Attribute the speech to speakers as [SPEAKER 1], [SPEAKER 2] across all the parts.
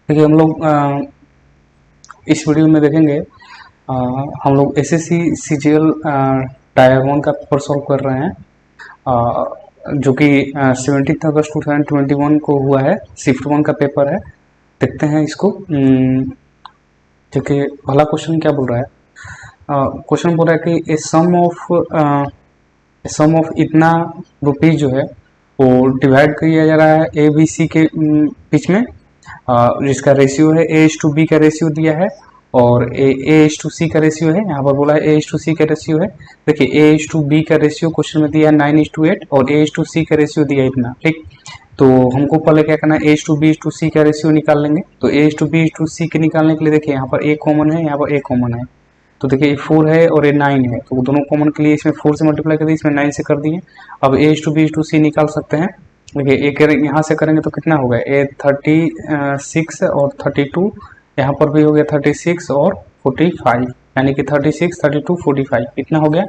[SPEAKER 1] देखिए हम लोग इस वीडियो में देखेंगे हम लोग एसएससी सीजीएल डायग्राम का पेपर सॉल्व कर रहे हैं जो कि 17 अगस्त 2021 को हुआ है। शिफ्ट 1 का पेपर है। देखते हैं इसको। देखिए पहला क्वेश्चन क्या बोल रहा है। क्वेश्चन बोल रहा है कि सम ऑफ इतना रुपीज जो है वो डिवाइड किया जा रहा है ए बी सी के बीच में, जिसका रेशियो है A/B का रेशियो दिया है और A/C का रेशियो है। यहाँ पर बोला है A/C का रेशियो है। देखिए A/B का रेशियो क्वेश्चन में दिया है 9:8 और A/C का रेशियो दिया है इतना। ठीक, तो हमको पहले क्या करना है, A/B/C का रेशियो निकाल लेंगे। तो A/B/C के निकालने के लिए देखिए यहाँ पर A कॉमन है, यहाँ पर A कॉमन है। तो देखिए 4 है और ये 9 है, तो दोनों कॉमन के लिए इसमें 4 से मल्टीप्लाई कर दिए, इसमें 9 से कर दिए। अब A/B/C निकाल सकते हैं। देखिए एक यहाँ से करेंगे तो कितना होगा, ए 36 और 32, यहाँ पर भी हो गया 36 और 45, यानी कि 36, 32, 45 इतना हो गया।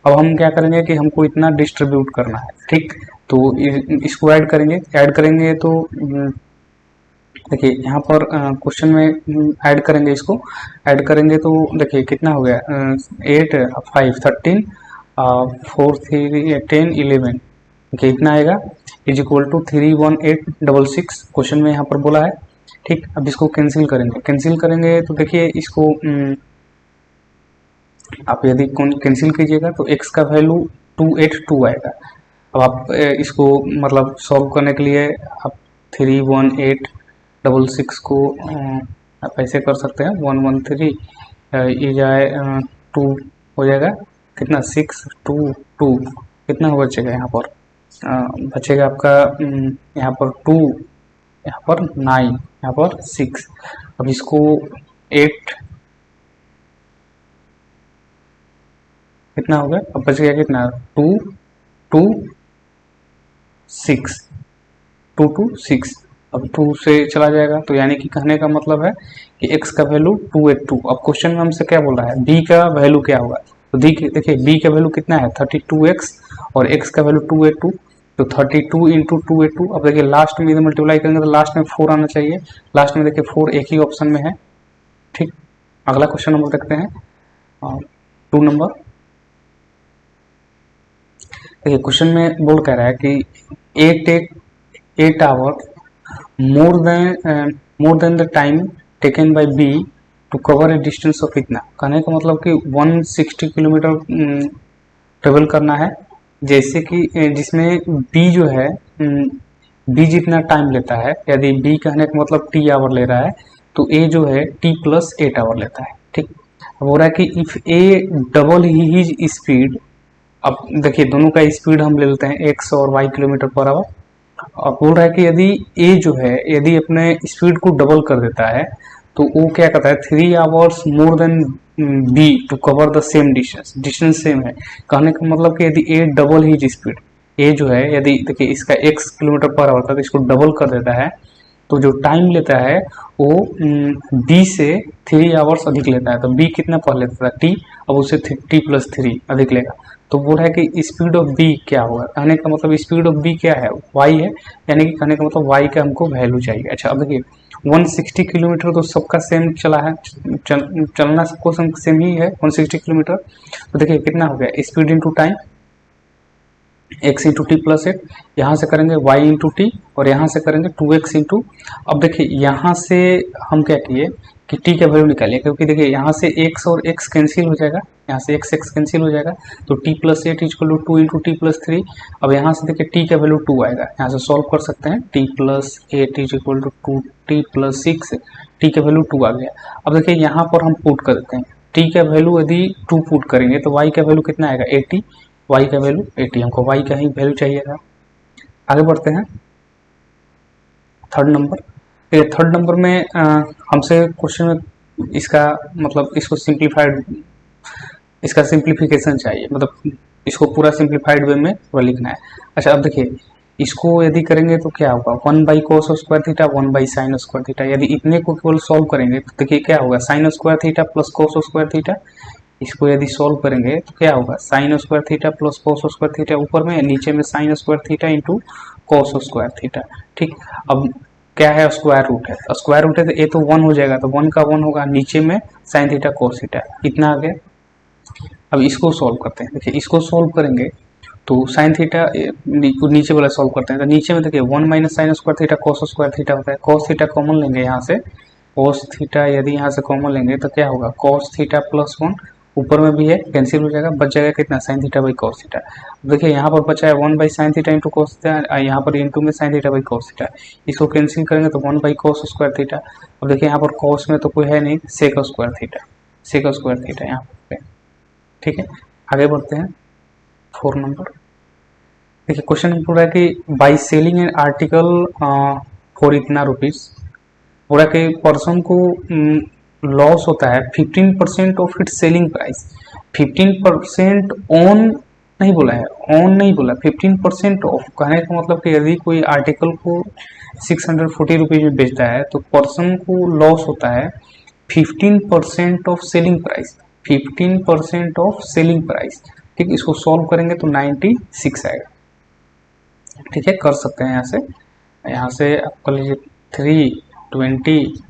[SPEAKER 1] अब हम क्या करेंगे कि हमको इतना डिस्ट्रीब्यूट करना है। ठीक, तो इसको ऐड करेंगे तो देखिए यहाँ पर क्वेश्चन में ऐड करेंगे, इसको ऐड करेंगे तो देखिए कितना हो गया, 8, 5, 13, 4, 3, 10, 11, देखिए इतना आएगा इज इक्वल टू 31866 क्वेश्चन में यहाँ पर बोला है। ठीक, अब इसको कैंसिल करेंगे तो देखिए इसको आप यदि कैंसिल कीजिएगा तो x का वैल्यू 282 आएगा। अब आप इसको मतलब सॉल्व करने के लिए आप 31866 को आप ऐसे कर सकते हैं, 113 ये जाए 2 हो जाएगा, कितना 6, 2, 2 कितना हो बचेगा, यहाँ पर बचेगा आपका यहाँ पर 2, यहाँ पर 9, यहाँ पर 6। अब इसको 8 कितना हो गया, अब बच गया कितना 2, 2, 6, 2, 2, 6। अब 2 से चला जाएगा, तो यानी कि कहने का मतलब है कि x का वैल्यू 282। अब क्वेश्चन में हमसे क्या बोल रहा है, b का वैल्यू क्या होगा। तो देखिए b का वैल्यू कितना है 32x और x का वैल्यू 282, तो 32 इंटू 282। अब देखिए लास्ट में इधर मल्टीप्लाई करेंगे तो लास्ट में 4 आना चाहिए। लास्ट में देखिए 4 एक ही ऑप्शन में है। ठीक, अगला क्वेश्चन नंबर देखते हैं 2 नंबर। देखिए क्वेश्चन में बोल कह रहा है कि 8 our more than the time taken by B to cover a distance of इतना। कहने का मतलब कि 160 किलोमीटर ट्रेवल करना है, जैसे कि जिसमें B जो है B जितना टाइम लेता है। यदि B कहने का मतलब T आवर ले रहा है तो A जो है T+8 आवर लेता है। ठीक, अब हो रहा है कि if A double his speed. अब देखिए दोनों का स्पीड हम ले लेते हैं x और y किलोमीटर पर आवर। अब बोल रहा है कि यदि a जो है यदि अपने स्पीड को डबल कर देता है तो वो क्या कहता है 3 hours more than b to cover the same distance same है। कहने का मतलब कि यदि a डबल ही स्पीड, a जो है यदि देखिए इसका x किलोमीटर पर आवर था तो इसको डबल कर देता है, तो जो टाइम लेता है वो b से 3 आवर्स अधिक लेता है। तो b कितना पहले लेता था t, अब उसे t+3 अधिक लेगा। तो बोल रहा है कि स्पीड ऑफ बी क्या होगा। कहने का मतलब स्पीड ऑफ बी क्या है, वाई है, यानी कि कहने का मतलब वाई का हमको वैल्यू चाहिए। अच्छा अब देखिए 160 किलोमीटर तो सबका सेम चला है, चलना सबको सेम ही है 160 किलोमीटर। तो देखिए कितना हो गया, speed into time x into T+8, यहाँ से करेंगे y इंटू टी और यहाँ से करेंगे 2x इंटू। अब देखिए यहाँ से हम क्या किए कि t का वैल्यू निकालिए, क्योंकि देखिए यहाँ से x और x कैंसिल हो जाएगा, यहाँ से x कैंसिल हो जाएगा, तो T+8 equal to 2 into T+3। अब यहाँ से देखिए t का वैल्यू 2 आएगा, यहाँ से सॉल्व कर सकते हैं। T+8 equal to 2T+6, t का वैल्यू 2 आ गया। अब देखिए यहाँ पर हम पुट कर देते हैं, t का वैल्यू यदि 2 पुट करेंगे तो y का वैल्यू कितना आएगा 80, y का वैल्यू 80, हमको y का ही वैल्यू चाहिए था। आगे बढ़ते हैं थर्ड नंबर। थर्ड नंबर में हमसे क्वेश्चन में इसका मतलब इसको इसका सिंप्लीफिकेशन चाहिए, मतलब इसको पूरा सिंप्लीफाइड वे में पूरा लिखना है। अच्छा अब देखिए इसको यदि करेंगे तो क्या होगा 1/cos² थीटा 1/sin² थीटा। यदि इतने को केवल सॉल्व करेंगे तो देखिए क्या होगा sin² theta plus cos² theta. इसको यदि सॉल्व करेंगे तो क्या होगा sin² theta plus cos² theta ऊपर में, नीचे में sin² theta into cos² theta. ठीक, अब क्या है, स्क्वायर रूट है, स्क्वायर रूट है तो ए तो 1 हो जाएगा, तो 1 का 1 होगा, नीचे में साइन थीटा कोस थीटा, इतना आ गया। अब इसको सॉल्व करते हैं, देखिए इसको सॉल्व करेंगे तो साइन थीटा नीचे वाला सॉल्व करते हैं, तो नीचे में देखिए 1 minus sine square theta cos square theta होता है, कोस थीटा कॉमन लेंगे यहाँ से, कोस थीटा यदि यहाँ से कॉमन लेंगे तो क्या होगा, कोस थीटा प्लस 1, ऊपर में भी है कैंसिल हो जाएगा, बच जाएगा कितना, sine theta by cos theta. देखिए यहाँ पर बचा है 1 by sine theta into cos theta, यहाँ पर इंटू में sine theta by cos theta, इसको कैंसिल करेंगे तो 1 बाई कोस स्क्वायर थीटा। अब देखिए यहाँ पर कोस में तो कोई है नहीं, sec square theta, sec square theta यहाँ पे, ठीक है। आगे बढ़ते हैं 4 नंबर। देखिए क्वेश्चन पूरा है कि by selling an article for इतना रुपीज, पूरा के पर्सन को लॉस होता है 15% of its selling price, 15% on नहीं बोला है, ऑन नहीं बोला, 15% ऑफ, कहने का मतलब कि यदि कोई आर्टिकल को 640 रुपीज में बेचता है तो पर्सन को लॉस होता है 15% of selling price, 15% of selling price, ठीक। इसको सॉल्व करेंगे तो 96 आएगा, ठीक है, कर सकते हैं यहाँ से आप कर लीजिए 322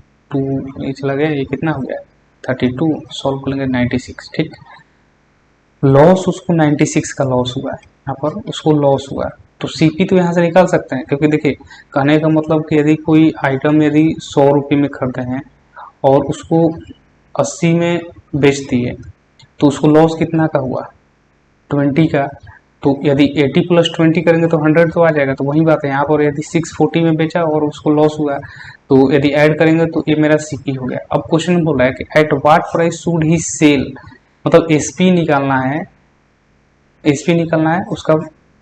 [SPEAKER 1] ये चला गया, ये कितना हो गया 32, सॉल्व कर लेंगे 96, ठीक। लॉस उसको 96 का लॉस हुआ है, यहाँ पर उसको लॉस हुआ है, तो सीपी तो यहाँ से निकाल सकते हैं, क्योंकि देखिए कहने का मतलब कि यदि कोई आइटम यदि 100 रुपये में खरीदे हैं और उसको 80 में बेच दिए तो उसको लॉस कितना का हुआ, 20 का, तो यदि 80 प्लस 20 करेंगे तो 100 तो आ जाएगा, तो वही बात है यहाँ पर, यदि 640 में बेचा और उसको लॉस हुआ तो यदि ऐड करेंगे तो ये मेरा सीपी हो गया। अब क्वेश्चन बोल रहा है कि at what price should he sell, मतलब एसपी निकालना है, एसपी निकालना है, उसका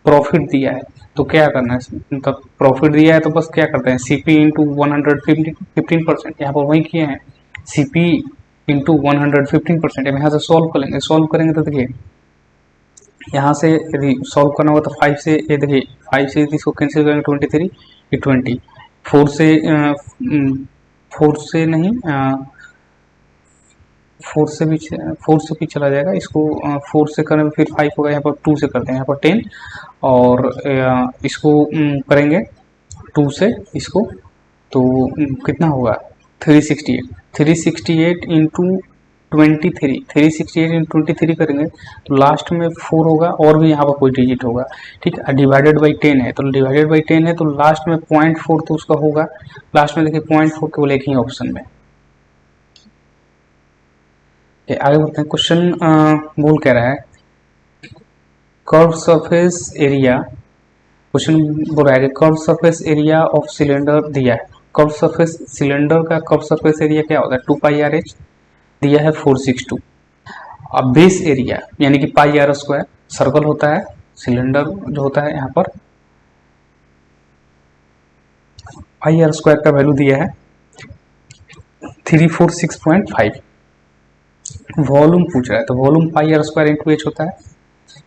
[SPEAKER 1] प्रॉफिट दिया है तो क्या करना है, मतलब प्रॉफिट दिया है तो बस क्या करते हैं, सीपी इंटू 115%, यहाँ पर वही किए हैं, सीपी इंटू 115%, यहाँ से सॉल्व करेंगे, सॉल्व करेंगे तो देखिए यहाँ से यदि सॉल्व करना होगा तो 5 से, ये देखिए 5 से यदि इसको कैंसिल करेंगे 23, ये 20, 4 से 4 से नहीं 4 से भी चला जाएगा, इसको 4 से करें फिर 5 होगा, यहाँ पर 2 से करते हैं, यहाँ पर 10, और इसको करेंगे 2 से इसको, तो कितना होगा 368, 368 इंटू 23, 368 इंटू 23 करेंगे तो लास्ट में 4 होगा और भी यहाँ पर कोई डिजिट होगा, ठीक है, डिवाइडेड बाई 10 है, तो डिवाइडेड बाई 10 है तो लास्ट में 0.4 तो उसका होगा, लास्ट में देखिए 0.4 केवल एक ही ऑप्शन में। आगे बढ़ते हैं, क्वेश्चन बोल कह रहा है कर्व सरफेस एरिया, क्वेश्चन बोल रहा है कि curve surface area of cylinder दिया है, कर्व सरफेस सिलेंडर का कर्व सरफेस एरिया क्या होता है 2πr/h दिया है 462, अब बेस एरिया यानी कि पाई आर स्क्वायर, सर्कल होता है सिलेंडर जो होता है, यहाँ पर पाई आर स्क्वायर का वैल्यू दिया है 346.5, वॉल्यूम पूछ रहा है तो volume pi R square into H होता है,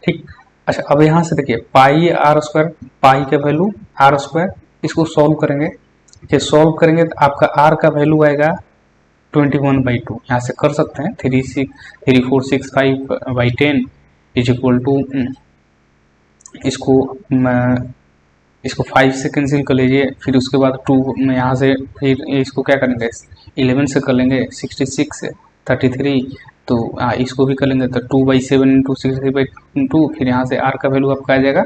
[SPEAKER 1] ठीक। अच्छा अब यहाँ से देखिए पाई आर स्क्वायर, पाई का वैल्यू आर स्क्वायर, इसको सॉल्व करेंगे, ये सॉल्व करेंगे तो आपका आर का वैल्यू आएगा 21/2, यहाँ से कर सकते हैं 3465/10 इज इक्वल टू, इसको 5 से कैंसिल कर लीजिए, फिर उसके बाद 2 में यहाँ से फिर इसको क्या करेंगे 11 से कर लेंगे, 66 से 33, तो इसको भी कर लेंगे तो 2/7 इंटू 63/2, फिर यहाँ से आर का वैल्यू आपका आ जाएगा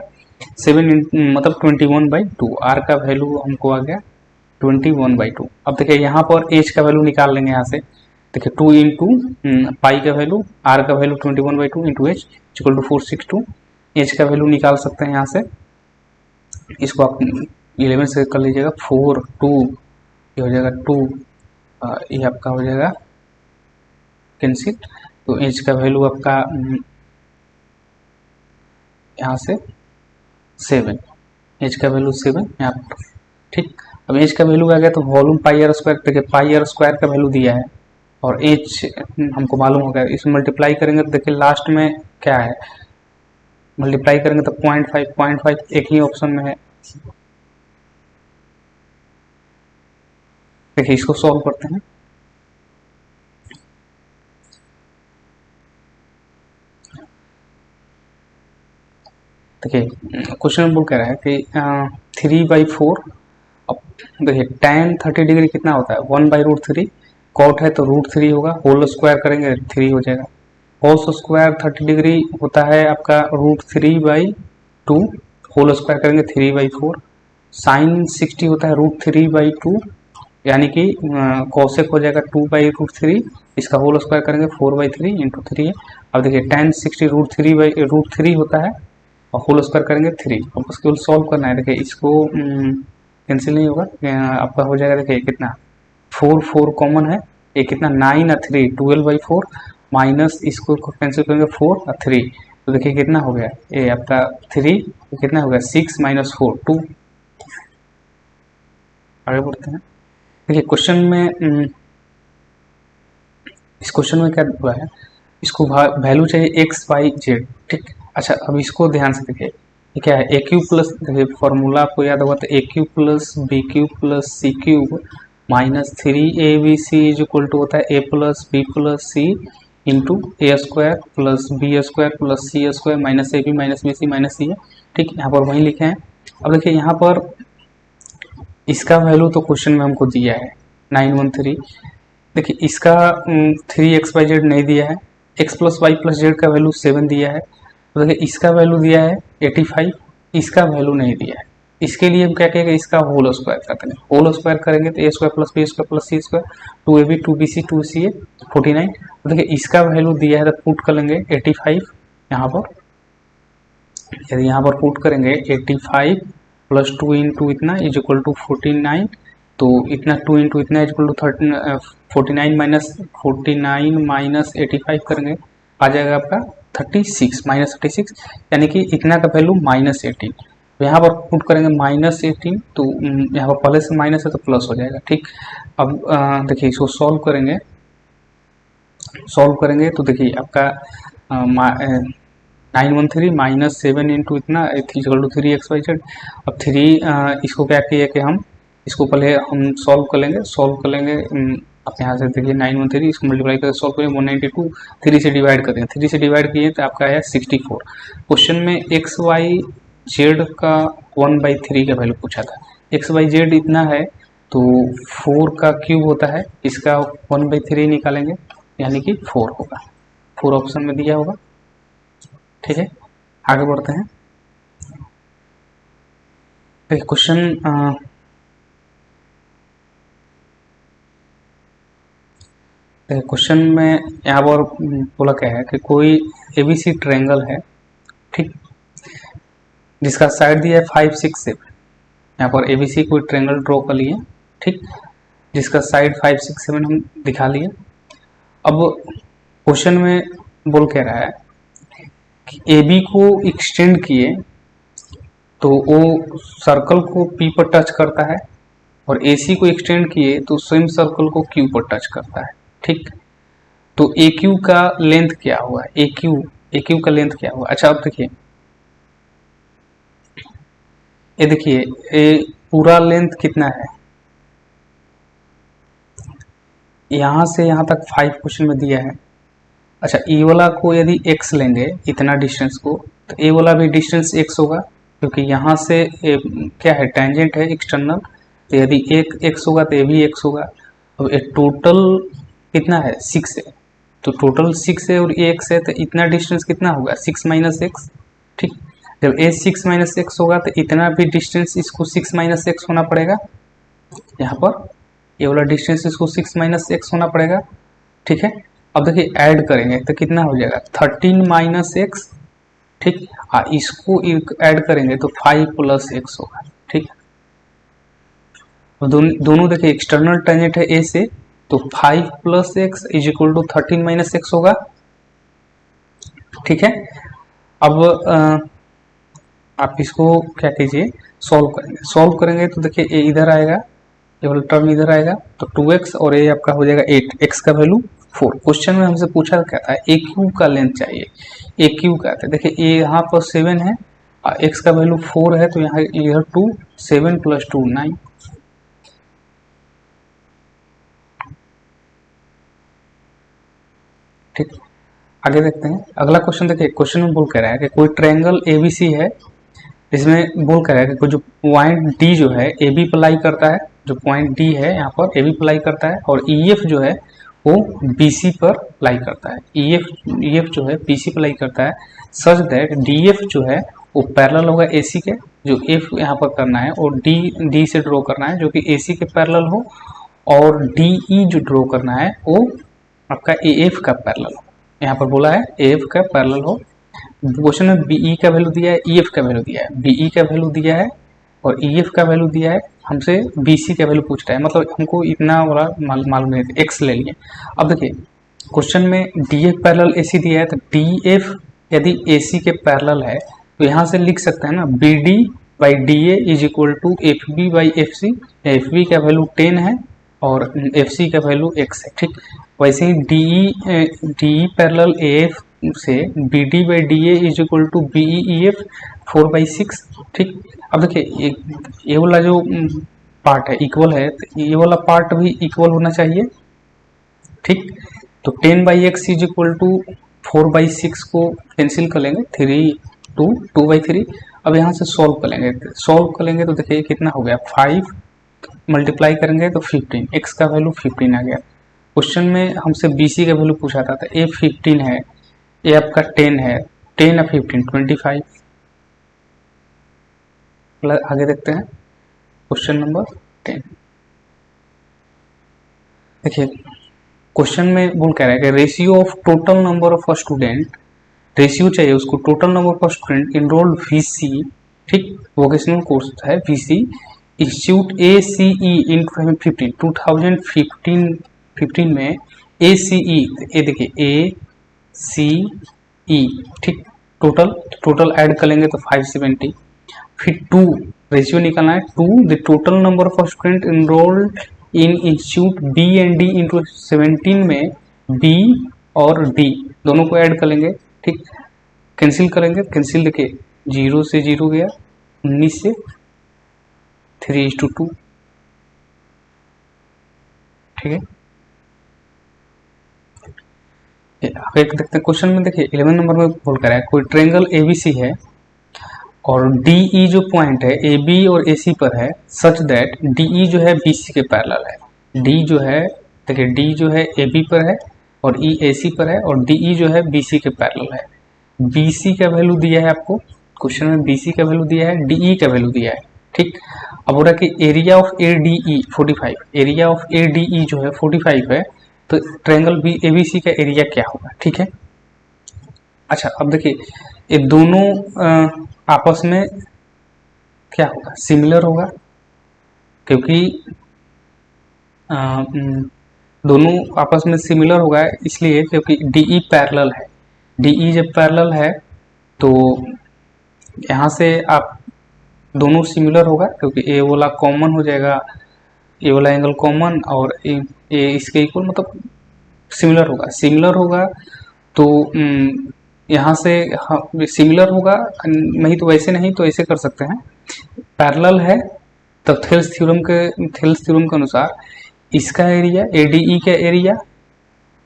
[SPEAKER 1] 7 मतलब 21/2, आर का वैल्यू हमको आ गया 21/2। अब देखिए यहाँ पर एच का वैल्यू निकाल लेंगे, यहाँ से देखिए 2 इंटू पाई का वैल्यू, आर का value 21/2 into H equal to 462, H का वैल्यू निकाल सकते हैं यहाँ से, इसको आप 11 से कर लीजिएगा 4 2, ये हो जाएगा 2, ये आपका हो जाएगा कैंसिल, तो एच का वैल्यू आपका यहाँ से 7, एच का वैल्यू 7 यहाँ पर, ठीक। अब एच का वैल्यू आ गया तो वॉल्यूम पाई आर स्क्वायर, देखिए पाई आर स्क्वायर का वैल्यू दिया है और एच हमको मालूम हो गया, इसमें मल्टीप्लाई करेंगे तो देखिए लास्ट में क्या है, मल्टीप्लाई करेंगे तो 0.5 एक ही ऑप्शन में है, देखिए इसको सॉल्व करते हैं, देखिए क्वेश्चन बोल कह रहा है कि 3/4, अब देखिए tan 30 डिग्री कितना होता है 1/√3, कॉट है तो √3 होगा, होल स्क्वायर करेंगे 3 हो जाएगा, कॉस स्क्वायर 30 डिग्री होता है आपका √3/2, होल स्क्वायर करेंगे 3/4, साइन 60 होता है √3/2, यानी कि कॉसेक हो जाएगा 2/√3, इसका होल स्क्वायर करेंगे 4/3 इंटू 3 है। अब देखिए tan 60 √3 होता है और होल स्क्वायर करेंगे 3, अब उसको सॉल्व करना है। देखिए इसको कैंसिल नहीं होगा, आपका हो जाएगा, देखिए कितना 4 कॉमन है, ये कितना 9 और 3 12/4 माइनस इसको कैंसिल करेंगे 4 और 3, तो देखिए कितना हो गया ये आपका 3, तो कितना हो गया 6 माइनस 4 2। आगे बढ़ते हैं। देखिए क्वेश्चन में इस क्वेश्चन में क्या हुआ है, इसको वैल्यू चाहिए x y z, ठीक। अच्छा अब इसको ध्यान से देखिए, ये क्या है ए क्यूब प्लस, देखिए फॉर्मूला आपको याद होगा तो a cube plus B cube plus c cube minus 3abc is equal to होता है a plus b plus c into A square plus B square plus c square minus A b minus b c minus c है, ठीक। यहाँ पर वहीं लिखे हैं। अब देखिए यहाँ पर इसका वैल्यू तो क्वेश्चन में हमको दिया है 913, देखिए इसका 3xyz नहीं दिया है, x plus Y plus Z का वैल्यू 7 दिया है, तो देखिए इसका वैल्यू दिया है 85, इसका वैल्यू नहीं दिया है। इसके लिए हम क्या कहेंगे, इसका होल स्क्वायर करते हैं, होल स्क्वायर करेंगे तो a square plus B square plus c square 2ab 2bc 2ca 49, तो देखिए इसका वैल्यू दिया है तो पुट कर लेंगे 85 यहाँ पर, यदि यहाँ पर पुट करेंगे 85 प्लस 2 इंटू इतना इज इक्वल टू 49, तो इतना 2 इंटू इतना इज इक्वल टू 49 माइनस 85 करेंगे, आ जाएगा आपका 36 माइनस 36, यानी कि इतना का वैल्यू -18, तो यहाँ पर पुट करेंगे -18, तो यहाँ पर पहले से माइनस है तो प्लस हो जाएगा, ठीक। अब देखिए इसको सॉल्व करेंगे तो देखिए आपका 913 माइनस 7 इंटू इतना इक्वल टू 3xyz। अब 3 इसको क्या किया कि हम इसको पहले हम सॉल्व कर लेंगे अब यहाँ से देखिए 913 इसको मल्टीप्लाई करके सॉल्व करेंगे 192, 3 से डिवाइड करेंगे, 3 से डिवाइड किए तो आपका आया 64। क्वेश्चन में एक्स वाई जेड का 1/3 का वैल्यू पूछा था, एक्स वाई जेड इतना है तो 4 का क्यूब होता है, इसका 1/3 निकालेंगे यानी कि 4 होगा, 4 ऑप्शन में दिया होगा, ठीक है। आगे बढ़ते हैं। क्वेश्चन में यहाँ पर बोला क्या है कि कोई एबीसी ट्रायंगल है, ठीक, जिसका साइड दिया है 5 6 7, यहाँ पर एबीसी कोई ट्रायंगल ड्रॉ कर लिए, ठीक, जिसका साइड 5 6 7 हम दिखा लिए। अब क्वेश्चन में बोल कह रहा है कि ए बी को एक्सटेंड किए तो वो सर्कल को पी पर टच करता है, और ए सी को एक्सटेंड किए तो सेम सर्कल को क्यू पर टच करता है, ठीक। तो ए क्यू का लेंथ क्या हुआ, ए क्यू का लेंथ क्या हुआ। अच्छा अब देखिए ये देखिए ये पूरा लेंथ कितना है, यहाँ से यहाँ तक 5 क्वेश्चन में दिया है। अच्छा ए वाला को यदि x लेंगे इतना डिस्टेंस को, तो ए वाला भी डिस्टेंस x होगा, क्योंकि यहाँ से क्या है टेंजेंट है एक्सटर्नल, तो यदि एक x होगा तो ये भी x होगा। अब ये टोटल कितना है 6 है, तो टोटल 6 है और ये x है, तो इतना डिस्टेंस कितना होगा 6 माइनस एक्स, ठीक। जब ए 6 माइनस एक्स होगा तो इतना भी डिस्टेंस इसको 6 माइनस एक्स होना पड़ेगा, यहाँ पर ये वाला डिस्टेंस इसको 6 माइनस एक्स होना पड़ेगा, ठीक है। अब देखिए ऐड करेंगे तो कितना हो जाएगा 13 माइनस एक्स, ठीक, इसको ऐड करेंगे तो 5 प्लस एक्स होगा, ठीक। दोनों देखिए एक्सटर्नल टेंजेंट है ए से, तो 5 plus X is equal to 13 minus X होगा, ठीक है। अब आप इसको क्या कीजिए सॉल्व करेंगे तो देखिए ए इधर आएगा, ये वाला टर्म इधर आएगा, तो 2x और ये आपका हो जाएगा 8, x का वैल्यू 4। क्वेश्चन में हमसे पूछा क्या था ए क्यू का लेंथ चाहिए, ए क्यू का था, देखिए ए यहाँ पर 7 है और x का वैल्यू 4 है, तो यहाँ इधर 2 7 प्लस 2 9, ठीक। आगे देखते हैं अगला क्वेश्चन। देखिए क्वेश्चन में बोल कह रहा है कि कोई ट्रायंगल एबीसी है इसमें बोल कर है कि जो पॉइंट डी जो है ए बी पर लाई करता है, जो पॉइंट डी है यहाँ पर ए बी पर लाई करता है, और ई एफ जो है वो बी सी पर लाई करता है। ई एफ जो है बी सी पर लाई करता है, सच दैट डी एफ जो है वो पैरेलल होगा ए सी के, जो एफ यहाँ पर करना है, और डी से ड्रॉ करना है जो कि ए सी के पैरेलल हो, और डी ई जो ड्रॉ करना है वो आपका ए एफ का पैरेलल हो। यहाँ पर बोला है ए एफ का पैरेलल हो। क्वेश्चन में बीई का वैल्यू दिया है, ईएफ का वैल्यू दिया है, बीई का वैल्यू दिया है और ईएफ का वैल्यू दिया है, हमसे बीसी का वैल्यू पूछ रहा है, मतलब हमको इतना बड़ा मालूम नहीं था, एक्स ले लिए। अब देखिए क्वेश्चन में डीएफ पैरेलल एसी दिया है, तो डीएफ यदि एसी के पैरेलल है तो यहाँ से लिख सकते हैं ना, B D by D A is equal to F B by F C. F B का वैल्यू 10 है और एफ सी का वैल्यू x है, ठीक। वैसे ही डी पैरेलल ए एफ से B D by D A is equal to B E F 4/6, ठीक। अब देखिए ये वाला जो पार्ट है इक्वल है, तो ये वाला पार्ट भी इक्वल होना चाहिए, ठीक। तो 10/x इज इक्वल टू 4/6 को कैंसिल कर लेंगे, 2/3। अब यहाँ से सॉल्व करेंगे तो देखिए कितना हो गया, 5 मल्टीप्लाई करेंगे तो 15, x का वैल्यू 15 आ गया। क्वेश्चन में हमसे BC का वैल्यू पूछा था, तो A 15 है, A आपका 10 है, 10 और 15 25। आगे देखते हैं क्वेश्चन नंबर 10। देखिए क्वेश्चन में बोल कह रहा है कि ratio of total number of student, ratio चाहिए उसको total number of student enrolled VC, ठीक, वोकेशनल कोर्स है VC इंस्टीट्यूट ACE इन 2015 में ACE, ये देखिए ACE, ठीक, टोटल ऐड कर लेंगे तो 570। फिर 2 रेशियो निकालना है, 2 the total number of student enrolled in institute B and D into 17 में B और D दोनों को ऐड कर लेंगे, ठीक। कैंसिल करेंगे, कैंसिल देखिए 0 से 0 गया, 19 से 3:2, ठीक है। आगे देखते हैं क्वेश्चन में, देखिए 11 नंबर में बोल कर है कोई ट्रायंगल ABC है और DE जो पॉइंट है AB और AC पर है, सच दैट DE जो है BC के पैरेलल है। D जो है देखिए D जो है AB पर है और E AC पर है, और DE जो है BC के पैरेलल है। BC का वैल्यू दिया है आपको, क्वेश्चन में BC का वैल्यू दिया है, DE का वैल्यू दिया है, ठीक। अब हो रहा है कि area of ADE 45, area of ADE जो है 45 है, तो ट्रायंगल ABC का एरिया क्या होगा, ठीक है। अच्छा अब देखिए ये दोनों आपस में क्या होगा, सिमिलर होगा, क्योंकि दोनों आपस में सिमिलर होगा इसलिए क्योंकि DE पैरेलल है। DE जब पैरेलल है तो यहाँ से आप दोनों सिमिलर होगा, क्योंकि ए वाला कॉमन हो जाएगा, ए वाला एंगल कॉमन और ए इसके इक्वल, मतलब सिमिलर होगा तो यहाँ से सिमिलर होगा, नहीं तो वैसे नहीं तो ऐसे कर सकते हैं। पैरेलल है तो थेल्स थ्योरम के अनुसार इसका एरिया ADE का एरिया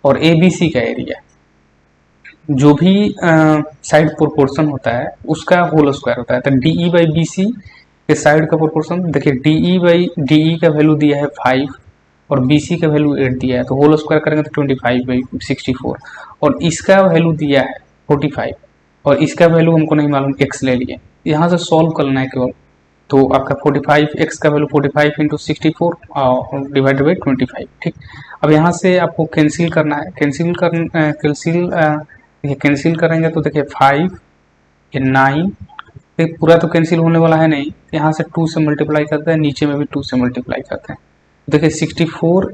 [SPEAKER 1] और ABC का एरिया, जो भी साइड प्रोपोर्शन होता है उसका होल स्क्वायर होता है। तो DE बाई BC के साइड का प्रोपोर्शन देखिए, DE बाई DE का वैल्यू दिया है 5 और BC का वैल्यू 8 दिया है, तो होल स्क्वायर करेंगे तो 25/64, और इसका वैल्यू दिया है 45 और इसका वैल्यू हमको नहीं मालूम, x ले लिए, यहाँ से सॉल्व करना है केवल, तो आपका 45 x का वैल्यू 45 इंटू 64 डिवाइडेड बाई 25, ठीक। अब यहाँ से आपको कैंसिल करना है, कैंसिल करेंगे तो देखिए 5 ये 9, पूरा तो कैंसिल होने वाला है नहीं, यहाँ से 2 से मल्टीप्लाई करते हैं, नीचे में भी 2 से मल्टीप्लाई करते हैं, देखिए 64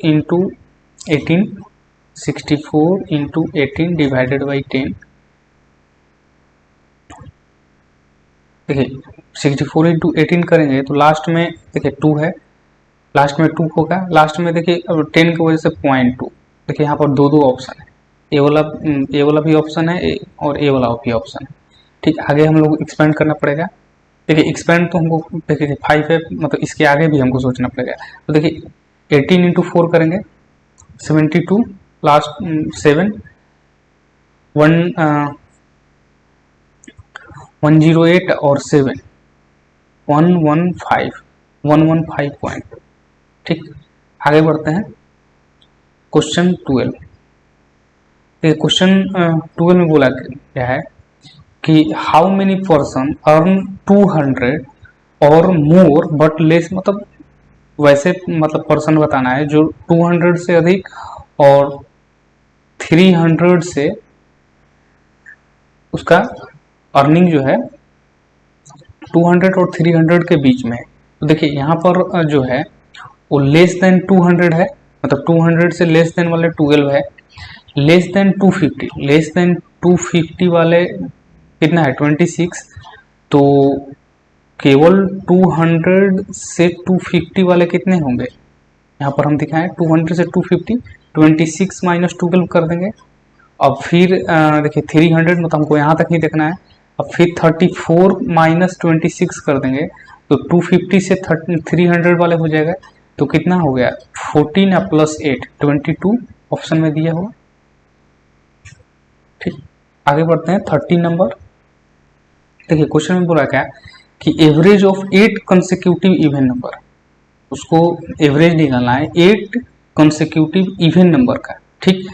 [SPEAKER 1] इंटू 18 डिवाइडेड बाई 10, देखिए 64 इंटू 18 करेंगे तो लास्ट में देखिए 2 है, लास्ट में 2 होगा, लास्ट में देखिए 10 की वजह से 0.2, देखिए यहाँ पर दो ऑप्शन है, ए वाला भी ऑप्शन है और ए वाला भी ऑप्शन है, ठीक। आगे हम लोग एक्सपेंड करना पड़ेगा, देखिए एक्सपेंड तो हमको देखिए 5 है, मतलब इसके आगे भी हमको सोचना पड़ेगा, तो देखिए 18 इंटू 4 करेंगे 72, लास्ट 7 108 और 7 115 पॉइंट। ठीक, आगे बढ़ते हैं क्वेश्चन 12। क्वेश्चन 12 में बोला क्या है कि हाउ मेनी पर्सन अर्न 200 और मोर बट लेस, मतलब वैसे मतलब पर्सन बताना है जो 200 से अधिक और 300 से उसका अर्निंग जो है 200 और 300 के बीच में है। तो देखिए यहाँ पर जो है वो लेस देन 200 है, मतलब 200 से लेस देन वाले 12 है, लेस देन 250 वाले कितना है 26। तो केवल 200 से 250 वाले कितने होंगे, यहाँ पर हम दिखाएं 200 से 250, 26 माइनस 12 कर देंगे। अब फिर देखिए 300, मतलब हमको यहाँ तक ही देखना है। अब फिर 34 माइनस 26 कर देंगे तो 250 से 300 वाले हो जाएगा। तो कितना हो गया 14 प्लस 8 22 ऑप्शन में दिया हुआ। ठीक, आगे बढ़ते हैं 13 नंबर। देखिए क्वेश्चन में बोला क्या कि average of 8 consecutive even number, उसको एवरेज निकालना है 8 कंसेक्यूटिव इवन नंबर का। ठीक,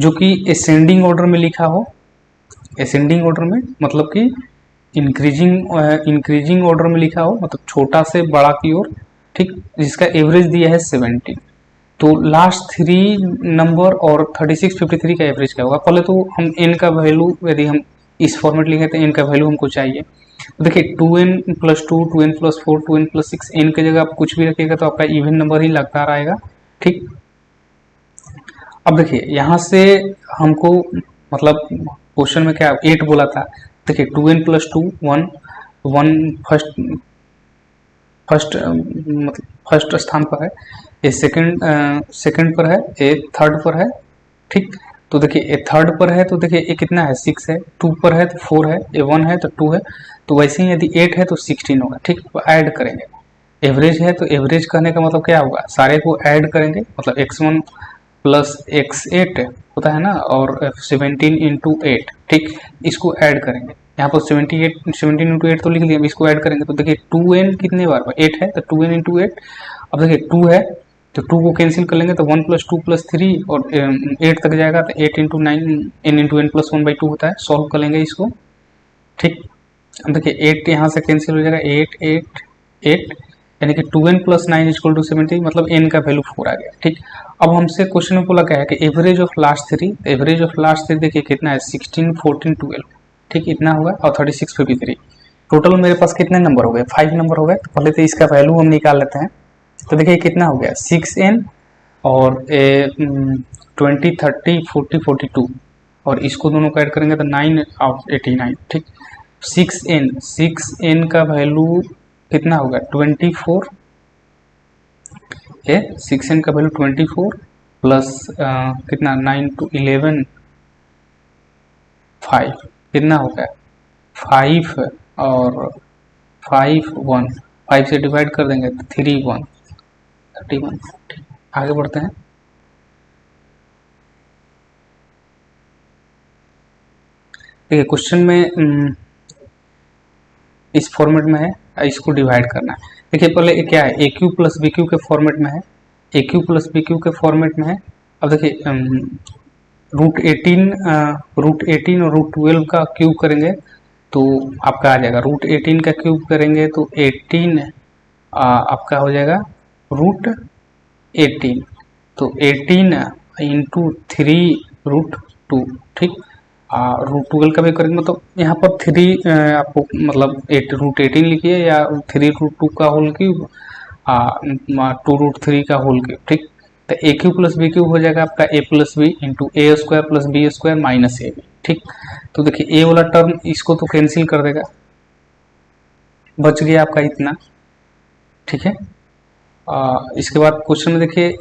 [SPEAKER 1] जो कि असेंडिंग ऑर्डर में लिखा हो, असेंडिंग ऑर्डर में मतलब कि इंक्रीजिंग ऑर्डर में लिखा हो, मतलब छोटा से बड़ा की ओर। ठीक, जिसका एवरेज दिया है 17। तो लास्ट 3 नंबर और 36 53 का एवरेज क्या होगा। पहले तो हम n का वैल्यू, यदि हम इस फॉर्मेट लिखे तो n का वैल्यू हमको चाहिए। तो देखिए 2n+2, 2n+4, 2n+6, n की जगह आप कुछ भी रखिएगा तो आपका इवन नंबर ही लगता रहेगा। ठीक, अब देखिए यहाँ से हमको मतलब क्वेश्चन में क्या 8 बोला था। देखिए 2n+2 1 फर्स्ट स्थान पर है, ये सेकंड पर है, ये थर्ड पर है। ठीक, तो देखिए ये थर्ड पर है तो देखिए ये कितना है 6 है, 2 पर है तो 4 है, ये 1 है तो 2 है। तो वैसे ही यदि 8 है तो 16 होगा। ठीक, तो ऐड करेंगे। एवरेज है तो एवरेज करने का मतलब क्या होगा, सारे को ऐड करेंगे, मतलब x1 प्लस x8 होता है ना, और 17 इंटू 8। ठीक, इसको ऐड करेंगे। यहाँ पर 17 इंटू 8 तो लिख लिया, इसको ऐड करेंगे तो देखिए 2n कितने बार 8 है तो 2n इंटू 8। अब देखिए 2 है तो 2 को कैंसिल कर लेंगे तो 1+2+3 और 8 तक जाएगा तो 8 into 9 n into n plus 1/2 होता है। सॉल्व कर लेंगे इसको। ठीक, अब देखिए 8 यहाँ से कैंसिल हो जाएगा, 8 8 8, यानी कि 2n प्लस 9 = 17, मतलब n का वैल्यू 4 आ गया। ठीक, अब हमसे क्वेश्चन में बोला क्या है कि average of last 3, average of last 3 देखिए कितना है 16 14 12। ठीक, इतना होगा, और 36 53। टोटल मेरे पास कितने नंबर हो गए 5 नंबर हो गए। तो पहले तो इसका वैल्यू हम निकाल लेते हैं। तो देखिए कितना हो गया 6n और 20 30 40 42, और इसको दोनों को ऐड करेंगे तो 9 और 89। ठीक, 6n का वैल्यू कितना होगा 24 है, 6n का वैल्यू 24 प्लस कितना 9 to 11 5, कितना हो गया 5 और 5 1, 5 से डिवाइड कर देंगे तो 3 1 31। आगे बढ़ते हैं। देखिए क्वेश्चन में इस फॉर्मेट में है, इसको डिवाइड करना है। देखिए पहले क्या है ए क्यू प्लस बी क्यू के फॉर्मेट में है, ए क्यू प्लस बी क्यू के फॉर्मेट में है। अब देखिए √18 और √12 का क्यूब करेंगे तो आपका आ जाएगा, √18 का क्यूब करेंगे तो 18 आपका हो जाएगा √18, तो 18 इंटू 3√2। ठीक, √12 का भी करेंगे, मतलब यहाँ पर 3 आपको मतलब √18 लिखिए या 3√2 का होल क्यूब 2√3 का होल क्यूब। ठीक, तो A Q plus B cube हो जाएगा आपका a plus B into A square plus B square minus A B. ठीक, तो देखिए ए वाला टर्म इसको तो कैंसिल कर देगा, बच गया आपका इतना। ठीक है, इसके बाद क्वेश्चन में देखिए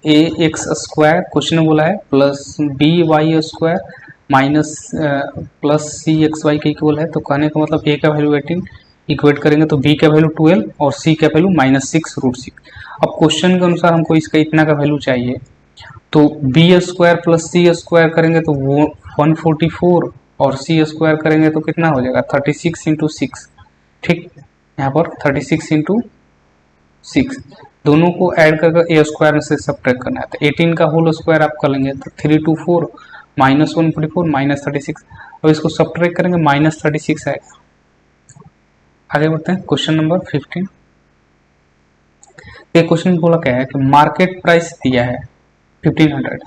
[SPEAKER 1] ए एक्स स्क्वायर क्वेश्चन में बोला है plus b y square minus plus c x y के इक्वल है। तो कहने का मतलब ए का वैल्यू 18 इक्वेट करेंगे तो बी का वैल्यू 12 और सी का वैल्यू -6√6। अब क्वेश्चन के अनुसार हमको इसका इतना का वैल्यू चाहिए, तो B square plus c square करेंगे तो वो 144 और सी स्क्वायर करेंगे तो कितना हो जाएगा 36 इंटू 6। ठीक, यहाँ पर 36 इंटू 6, दोनों को ऐड करके ए स्क्वायर में से सब्ट्रैक्ट करना है। तो 18 का होल स्क्वायर आप कर लेंगे तो 3×2=4 -144 -36। अब इसको सब्ट्रैक्ट करेंगे -36 आएगा। आगे बढ़ते हैं क्वेश्चन नंबर 15। ये क्वेश्चन बोला क्या है कि मार्केट प्राइस दिया है 1500,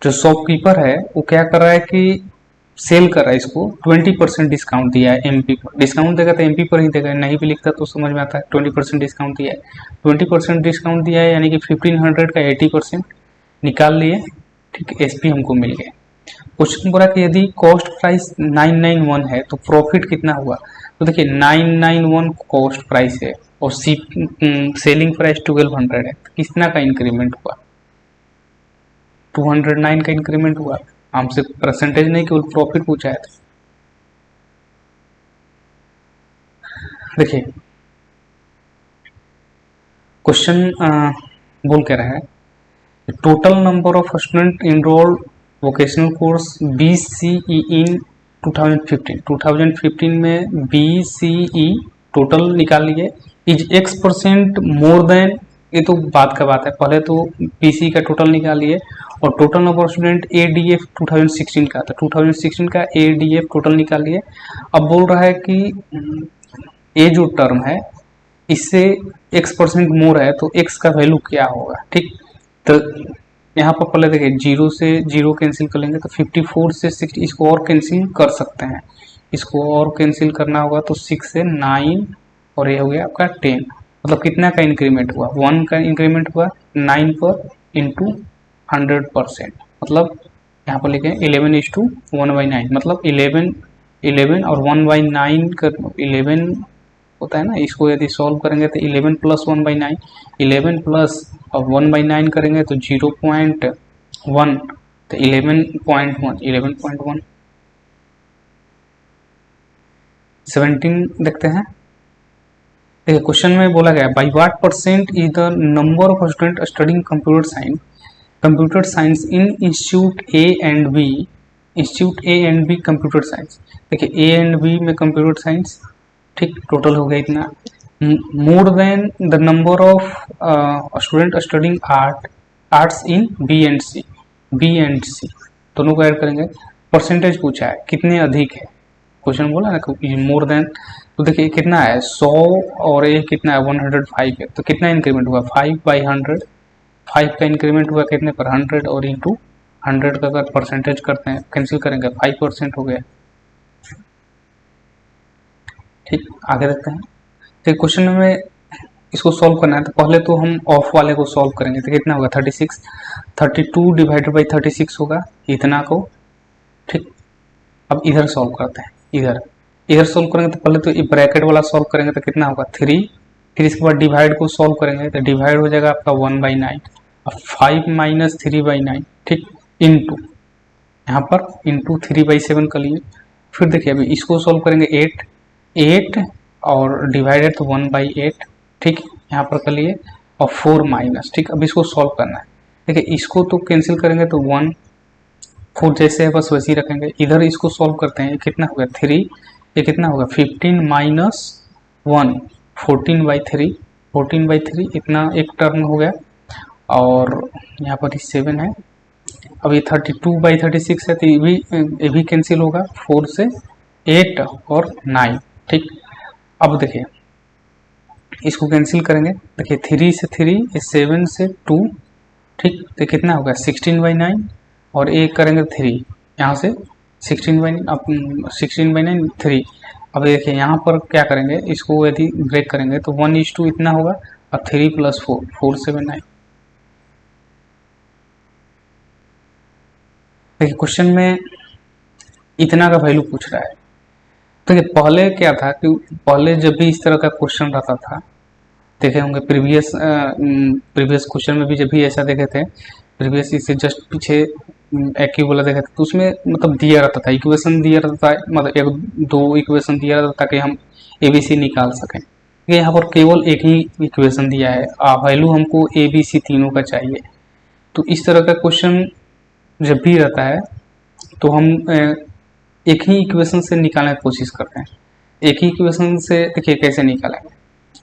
[SPEAKER 1] जो शॉपकीपर है वो क्या कर रहा है कि सेल कर रहा है इसको 20% डिस्काउंट दिया है एमपी पर। डिस्काउंट देगा तो एमपी पर ही देगा, नहीं भी लिखता तो समझ में आता है। 20% डिस्काउंट दिया है, 20% डिस्काउंट दिया है, यानी कि 1500 का 80% निकाल लिए। ठीक, एसपी हमको मिल गया। क्वेश्चन बोला कि यदि कॉस्ट प्राइस 991 है तो प्रॉफिट कितना हुआ। तो देखिए 991 कॉस्ट प्राइस है और सेलिंग प्राइस 1200 है, तो कितना का इंक्रीमेंट हुआ। 209 का इंक्रीमेंट हुआ। हमसे परसेंटेज नहीं केवल प्रॉफिट पूछा है। देखिए क्वेश्चन बोल कह रहा है total number of student enrolled vocational course BCE इन 2015 में BCE टोटल निकाल लिए। इज X% मोर देन, ये तो बात का बात है, पहले तो BCE का टोटल निकाल लिए और total number of student ADF 2016 का, तो 2016 का ADF टोटल निकाल लिए। अब बोल रहा है कि ये जो टर्म है इससे X% मोर है तो X का वैल्यू क्या होगा। ठीक, तो यहाँ पर पहले देखिए 0 से 0 कैंसिल कर लेंगे तो 54 से 60, इसको और कैंसिल कर सकते हैं। इसको और कैंसिल करना होगा तो 6 से 9 और ये हो गया आपका 10। मतलब कितना का इंक्रीमेंट हुआ, 1 का इंक्रीमेंट हुआ 9 पर इंटू 100%। मतलब यहाँ पर लिखे 11:1/9, मतलब 11 और 1/9 कर 11 होता है ना। इसको यदि सॉल्व करेंगे तो 11 प्लस 1/9, 11 प्लस और 1/9 करेंगे तो 0.1, तो 11.1 17 देखते हैं। देखिए क्वेश्चन में बोला गया by what percent is the number of student studying computer science in institute a and b, institute a and b computer science. देखिए ए एंड बी में कंप्यूटर साइंस, ठीक, टोटल हो गया इतना। More than the number of student studying arts in b and c दोनों को add करेंगे। Percentage पूछा है कितने अधिक है, क्वेश्चन बोला ना मोर देन, तो देखिए कितना है 100 और ये कितना है 105 है, तो कितना इंक्रीमेंट हुआ 5/100। 5 का इंक्रीमेंट हुआ कितने पर 100 और इंटू 100 का अगर परसेंटेज करते हैं कैंसिल करेंगे 5% हो गया। ठीक, आगे देखते हैं। तो क्वेश्चन में इसको सॉल्व करना है तो पहले तो हम ऑफ वाले को सॉल्व करेंगे तो कितना होगा 36, 32 डिवाइडेड बाई 36 होगा इतना को। ठीक, अब इधर सॉल्व करते हैं, इधर सॉल्व करेंगे तो पहले तो ब्रैकेट वाला सॉल्व करेंगे तो कितना होगा 3, फिर इसके बाद डिवाइड को सॉल्व करेंगे तो डिवाइड हो जाएगा आपका 1/9 और 5 - 3/9। ठीक, इंटू यहाँ पर इंटू 3/7 कर लिए। फिर देखिए अभी इसको सॉल्व करेंगे 8 और डिवाइडेड तो 1/8। ठीक, यहाँ पर कर लिए और 4 माइनस। ठीक, अब इसको सॉल्व करना है। देखिए इसको तो कैंसिल करेंगे तो 1 4 जैसे है बस वैसे ही रखेंगे। इधर इसको सॉल्व करते हैं, कितना होगा 3, ये कितना होगा 15 माइनस 1 14/3, 14/3 इतना एक टर्म हो गया। और यहाँ पर 7 है। अब ये 32/36 है तो ये भी कैंसिल होगा 4 से 8 और 9। ठीक, अब देखिए इसको कैंसिल करेंगे, देखिए 3 से 3, 7 से 2। ठीक, तो कितना होगा 16/9 और एक करेंगे 3 यहाँ से 16/9, अब 16/9 3। अब देखिए यहाँ पर क्या करेंगे, इसको यदि ब्रेक करेंगे तो 1:2 इतना होगा और 3 + 4 4 7 9। देखिए क्वेश्चन में इतना का वैल्यू पूछ रहा है। देखिए पहले क्या था कि पहले जब भी इस तरह का क्वेश्चन रहता था, देखे होंगे प्रीवियस क्वेश्चन में भी जब भी ऐसा देखे थे, प्रीवियस इससे जस्ट पीछे एक्यू वाला देखे थे, तो उसमें मतलब दिया रहता था इक्वेशन दिया रहता था, मतलब 1-2 इक्वेशन दिया रहता था कि हम ABC निकाल सकें। यहाँ पर केवल एक ही इक्वेशन दिया है, वैल्यू हमको ABC तीनों का चाहिए। तो इस तरह का क्वेश्चन जब भी रहता है तो हम एक ही इक्वेशन से निकालने की कोशिश करते हैं। एक ही इक्वेशन से देखिए कैसे निकालेंगे,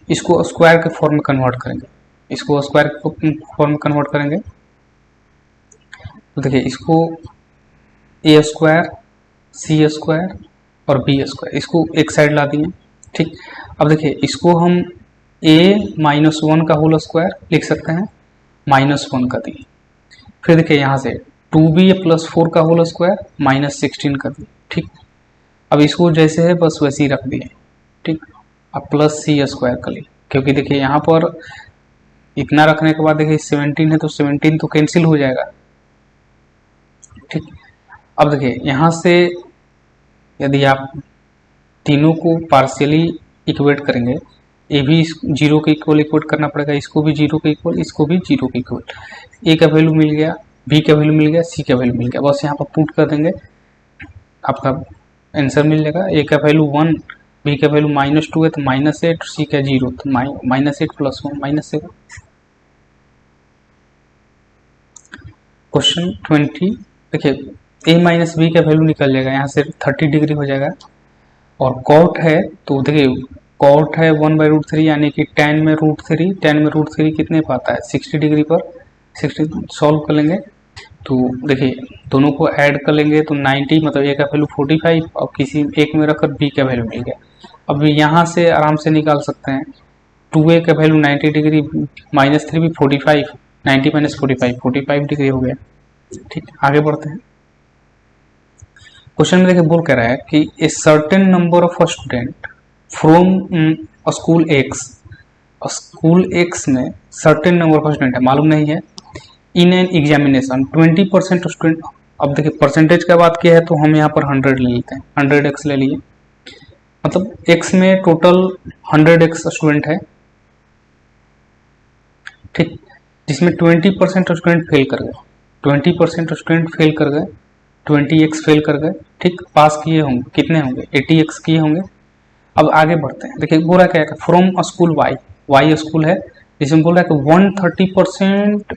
[SPEAKER 1] इसको स्क्वायर के फॉर्म में कन्वर्ट करेंगे, इसको स्क्वायर के फॉर्म में कन्वर्ट करेंगे तो देखिए इसको ए स्क्वायर, सी स्क्वायर और बी स्क्वायर, इसको एक साइड ला दिए। ठीक, अब देखिए इसको हम a माइनस वन का होल स्क्वायर लिख सकते हैं, माइनस वन का दिए। फिर देखिए यहाँ से 2b प्लस 4 का होल स्क्वायर माइनस 16 कर दिए। ठीक, अब इसको जैसे है बस वैसे ही रख दिए। ठीक, अब प्लस सी स्क्वायर कर लिए, क्योंकि देखिए यहाँ पर इतना रखने के बाद देखिए 17 है तो 17 तो कैंसिल हो जाएगा। ठीक, अब देखिए यहाँ से यदि आप तीनों को पार्शियली इक्वेट करेंगे, ए भी जीरो के इक्वल इक्वेट करना पड़ेगा, इसको भी जीरो के इक्वल, इसको भी जीरो के इक्वल। ए का वैल्यू मिल गया, बी का वैल्यू मिल गया, सी का वैल्यू मिल गया, बस यहाँ पर पुट कर देंगे, आपका आंसर मिल जाएगा। ए का वैल्यू 1, बी का वैल्यू -2 है तो -8, सी का 0 तो -8 प्लस 1 -7। क्वेश्चन 20 देखिए a माइनस बी का वैल्यू निकल जाएगा, यहाँ से 30 डिग्री हो जाएगा। और कॉट है तो देखिए कॉट है 1/√3 यानी कि tan में √3, tan में √3 कितने पर आता है 60 डिग्री पर। 60 सॉल्व कर लेंगे तो देखिए दोनों को ऐड कर लेंगे तो 90, मतलब a का वैल्यू 45 और किसी एक में रखकर b का वैल्यू मिल गया। अब यहाँ से आराम से निकाल सकते हैं, 2a का वैल्यू 90 डिग्री -3 भी 45, 90 माइनस 45 डिग्री हो गया। ठीक, आगे बढ़ते हैं। क्वेश्चन में देखिए बोल कह रहा है कि a certain number of student from school x में सर्टेन नंबर ऑफ स्टूडेंट है, मालूम नहीं है, इन एन एग्जामिनेशन 20% स्टूडेंट। अब देखिए परसेंटेज का बात किया है तो हम यहाँ पर 100 ले लेते हैं, 100x ले लिए, मतलब x में टोटल 100x स्टूडेंट है। ठीक, जिसमें 20% स्टूडेंट फेल कर गए, 20% स्टूडेंट फेल कर गए, 20x फेल कर गए। ठीक, पास किए होंगे कितने होंगे 80x किए होंगे। अब आगे बढ़ते हैं, देखिए बोला क्या है फ्रॉम स्कूल वाई स्कूल है, जिसमें बोल रहा है कि 130%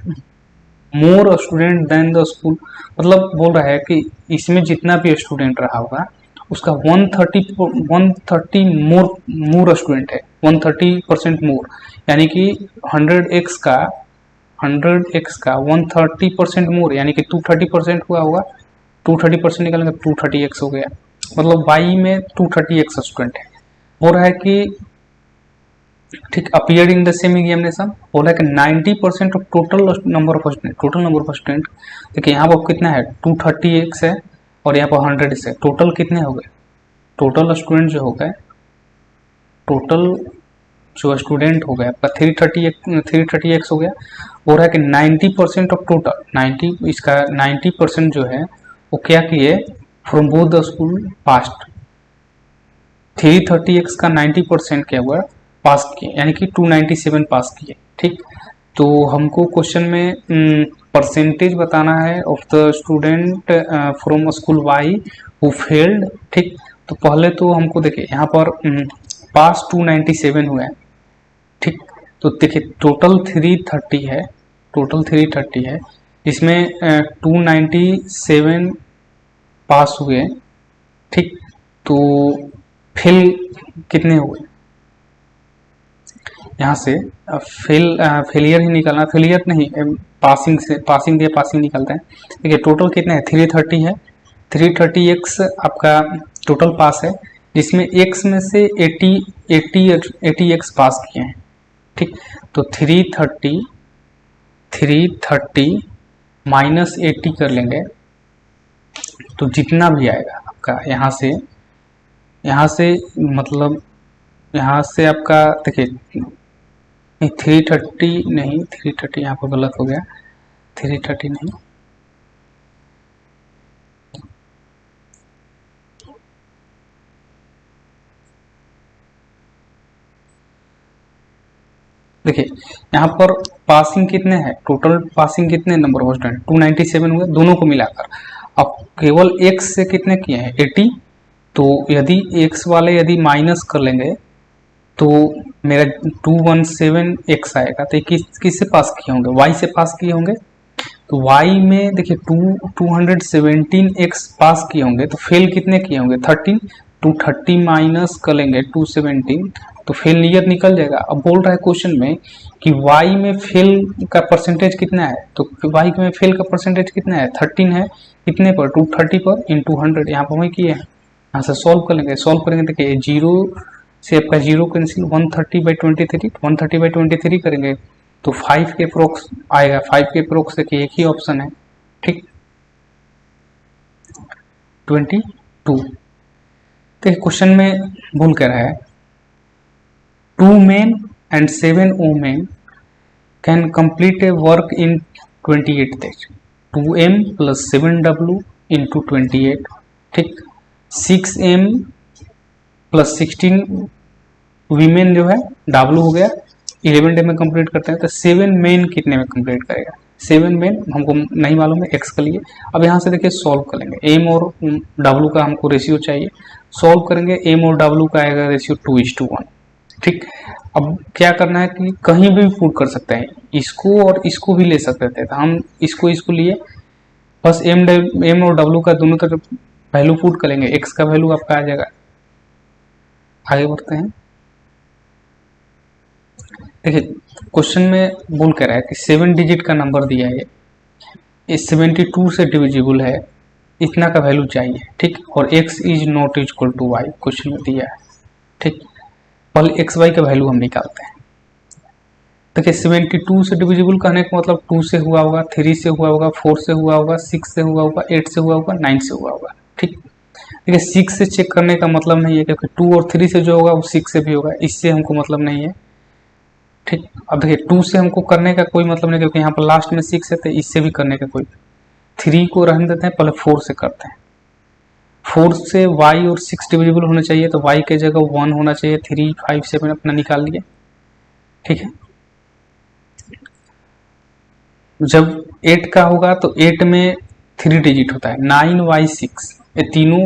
[SPEAKER 1] more student than the school, मतलब बोल रहा है कि इसमें जितना भी स्टूडेंट रहा होगा उसका 130 मोर स्टूडेंट है, 130% मोर, यानी कि 100x का 130% मोर यानी कि 230% हुआ होगा, 230% निकालेंगे 230x हो गया, मतलब y में 230x स्टूडेंट है। हो रहा है कि ठीक appeared in the same examination, हो रहा है कि 90% of total number of student, देखिए यहाँ पर कितना है 230x है और यहाँ पर 100x है, टोटल कितने हो गए, टोटल स्टूडेंट जो हो गए, टोटल जो स्टूडेंट हो गया आपका 330x हो गया। हो रहा है कि 90% ऑफ टोटल 90% जो है वो क्या किए from both the school past, 330x का 90% क्या हुआ पास किए, यानी कि 297 पास किए। ठीक, तो हमको क्वेश्चन में परसेंटेज बताना है of the student from school Y who failed. ठीक, तो पहले तो हमको देखिए यहाँ पर पास 297 हुआ है। ठीक, तो देखिए टोटल 330 है, टोटल 330 है, इसमें 297 पास हुए। ठीक, तो फेल कितने हुए, यहाँ से फेलियर ही निकालना, फेलियर नहीं पासिंग से, पासिंग दिया पासिंग निकालते हैं। देखिए टोटल कितने हैं 330 है, 330x आपका टोटल पास है, जिसमें x में से 80x पास किए हैं। ठीक, तो 330 माइनस 80 कर लेंगे तो जितना भी आएगा आपका यहाँ से मतलब यहाँ से आपका देखिए 330 नहीं, 330 यहाँ पर गलत हो गया, 330 नहीं, देखिए यहाँ पर पासिंग कितने हैं, टोटल पासिंग कितने नंबर ऑफ स्टूडेंट 297 हुए दोनों को मिलाकर। अब केवल x से कितने किए हैं 80, तो यदि x वाले यदि माइनस कर लेंगे तो मेरा 217x आएगा, तो किससे पास किए होंगे y से पास किए होंगे। तो y में देखिए 217x पास किए होंगे, तो फेल कितने किए होंगे 13, 230 माइनस कर लेंगे 217 तो फेल ईयर निकल जाएगा। अब बोल रहा है क्वेश्चन में कि y में फेल का परसेंटेज कितना है, तो y में फेल का परसेंटेज कितना है, 13 है। कितने पर, 230 पर इंटू 100, यहाँ पर वही किए हैं। यहाँ से सॉल्व कर लेंगे, सॉल्व करेंगे देखिए जीरो से आपका जीरो कैंसिल, 130/23, 130/23 करेंगे तो 5 के अप्रोक्स आएगा। 5 के अप्रोक्स देखिए एक ही ऑप्शन है, ठीक, 22। तो क्वेश्चन में भूल कर रहा है 2 men and 7 women can complete a work in 28 days। 2m plus 7w into 28, ठीक। 6m plus 16 वीमेन जो है w हो गया, 11 डे में कंप्लीट करते हैं। तो 7 मेन कितने में कंप्लीट करेगा, 7 मेन हमको नहीं मालूम है x के लिए। अब यहाँ से देखिए सॉल्व करेंगे, m और w का हमको रेशियो चाहिए, सॉल्व करेंगे m और w का आएगा रेशियो 2:1, ठीक। अब क्या करना है कि कहीं भी पुट कर सकते हैं, इसको और इसको भी ले सकते थे, तो हम इसको लिए बस m और w का दोनों तरफ वैल्यू पुट करेंगे, x का वैल्यू आपका आ जाएगा। आगे बढ़ते हैं, देखिए क्वेश्चन में बोल कर रहा है कि 7 डिजिट का नंबर दिया है, ये 72 से डिविजिबल है, इतना का वैल्यू चाहिए, ठीक। और x is not equal to y question में दिया है, ठीक। पहले एक्स वाई का वैल्यू हम निकालते हैं। देखिए 72 से डिविजिबल कहने का मतलब 2 से हुआ होगा, 3 से हुआ होगा, 4 से हुआ होगा, 6 से हुआ होगा, 8 से हुआ होगा, 9 से हुआ होगा, ठीक। देखिए 6 से चेक करने का मतलब नहीं है, क्योंकि 2 और 3 से जो होगा वो 6 से भी होगा, इससे हमको मतलब नहीं है, ठीक। अब देखिए 2 से हमको करने का कोई मतलब नहीं, क्योंकि यहाँ पर लास्ट में 6 है, तो इससे भी करने का कोई। 3 को रहने देते हैं, पहले 4 से करते हैं। 4 से y और 6 डिविजिबल होना चाहिए, तो y के जगह 1 होना चाहिए। 3, 5, 7 अपना निकाल लिए, ठीक है। जब 8 का होगा तो 8 में 3 डिजिट होता है, 9y6, ये तीनों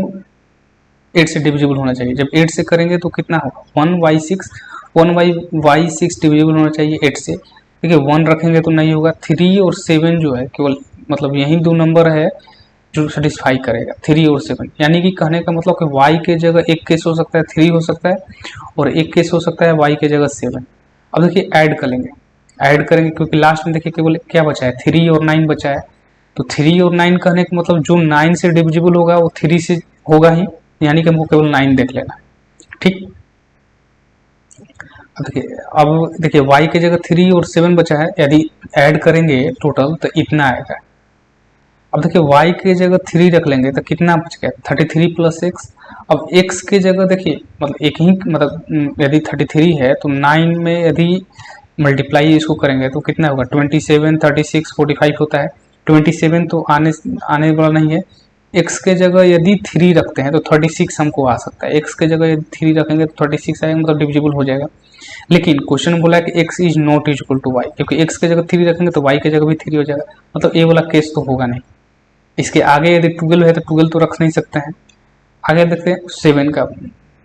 [SPEAKER 1] 8 से डिविजिबल होना चाहिए। जब 8 से करेंगे तो कितना होगा, 1y6, 1y6 डिविजिबल होना चाहिए 8 से। देखिए 1 रखेंगे तो नहीं होगा। 3 और 7 जो है केवल मतलब यही दो नंबर है जो सेटिस्फाई करेगा, 3 और 7। यानी कि कहने का मतलब कि y के जगह एक केस हो सकता है 3 हो सकता है, और एक केस हो सकता है y के जगह 7। अब देखिए ऐड करेंगे, ऐड करेंगे क्योंकि लास्ट में देखिए केवल क्या बचा है, 3 और 9 बचा है। तो 3 और 9 कहने का मतलब जो 9 से डिविजिबल होगा वो 3 से होगा ही, यानी कि हमको केवल 9 देख लेना, ठीक। अब देखिए y के जगह 3 और 7 बचा है, यदि ऐड करेंगे टोटल तो इतना आएगा। अब देखिए y के जगह 3 रख लेंगे तो कितना बच गया, 33 प्लस x। अब x के जगह देखिए मतलब एक ही मतलब यदि 33 है तो 9 में यदि मल्टीप्लाई इसको करेंगे तो कितना होगा, 27, 36, 45 होता है। 27 तो आने वाला नहीं है। x के जगह यदि 3 रखते हैं तो 36 हमको आ सकता है, x के जगह यदि 3 रखेंगे तो 36 आएगा, मतलब डिविजिबल हो जाएगा। लेकिन क्वेश्चन बोला कि x is not equal to y, क्योंकि x के जगह 3 रखेंगे तो y के जगह भी 3 हो जाएगा, मतलब ये वाला केस तो होगा नहीं। इसके आगे यदि 12 है तो 12 तो रख नहीं सकते हैं। आगे देखते हैं 7 का,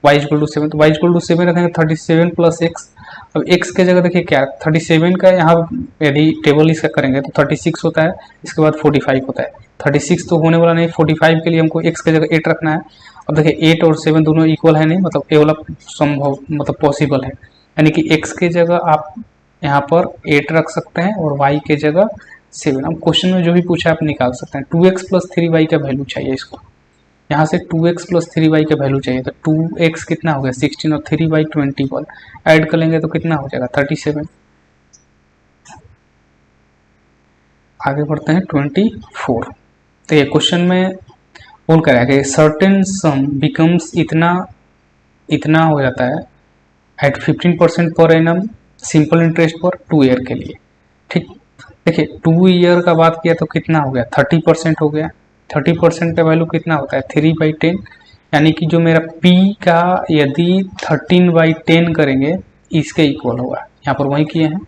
[SPEAKER 1] y इक्वल टू 7, तो y इक्वल टू 7 रखेंगे 37 प्लस x। अब x के जगह देखिए क्या 37 का, यहाँ यदि टेबल इसका करेंगे तो 36 होता है, इसके बाद 45 होता है। 36 तो होने वाला नहीं, 45 के लिए हमको x के जगह 8 रखना है। अब देखिए 8 और 7 दोनों इक्वल है नहीं, मतलब ये वाला संभव मतलब पॉसिबल है, यानी कि x के जगह आप यहाँ पर 8 रख सकते हैं और y के जगह 7। अब क्वेश्चन में जो भी पूछा आप निकाल सकते हैं। 2x प्लस 3y का वैल्यू चाहिए इसको, यहाँ से 2x प्लस 3y का वैल्यू चाहिए, तो 2x कितना हो गया 16 और 3y 21, ऐड कर लेंगे तो कितना हो जाएगा 37। आगे बढ़ते हैं 24। तो ये क्वेश्चन में बोल कर है कि सर्टेन सम बिकम्स इतना हो जाता है eight 15% per annum simple interest पर 2 ईयर के लिए, ठीक। देखिए 2 ईयर का बात किया तो कितना हो गया 30% हो गया। 30% का वैल्यू कितना होता है 3/10, यानी कि जो मेरा p का यदि 13/10 करेंगे इसके इक्वल होगा, यहाँ पर वही किए हैं।